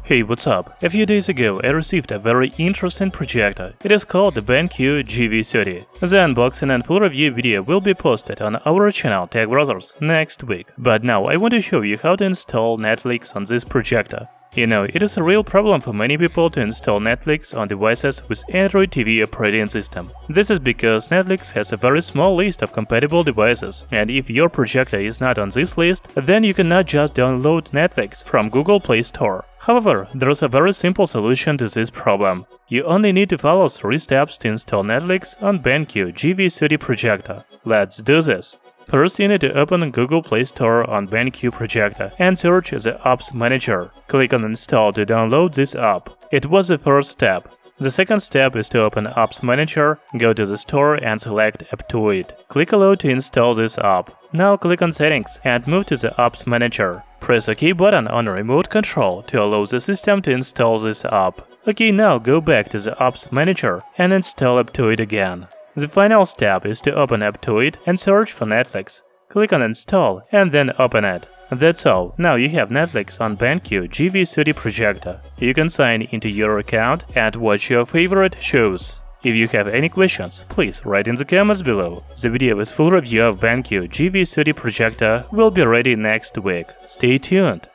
Hey, what's up? A few days ago I received a very interesting projector. It is called the BenQ GV30. The unboxing and full review video will be posted on our channel Tech Brothers next week. But now I want to show you how to install Netflix on this projector. You know, it is a real problem for many people to install Netflix on devices with Android TV operating system. This is because Netflix has a very small list of compatible devices, and if your projector is not on this list, then you cannot just download Netflix from Google Play Store. However, there is a very simple solution to this problem. You only need to follow 3 steps to install Netflix on BenQ GV30 Projector. Let's do this! First, you need to open Google Play Store on BenQ Projector and search the Apps Manager. Click on Install to download this app. It was the first step. The second step is to open Apps Manager, go to the store and select Aptoid. Click Allow to install this app. Now click on Settings and move to the Apps Manager. Press OK button on Remote Control to allow the system to install this app. OK, now go back to the Apps Manager and install Aptoid again. The final step is to open Aptoid and search for Netflix. Click on Install and then open it. That's all. Now you have Netflix on BenQ GV30 Projector. You can sign into your account and watch your favorite shows. If you have any questions, please write in the comments below. The video with full review of BenQ GV30 Projector will be ready next week. Stay tuned.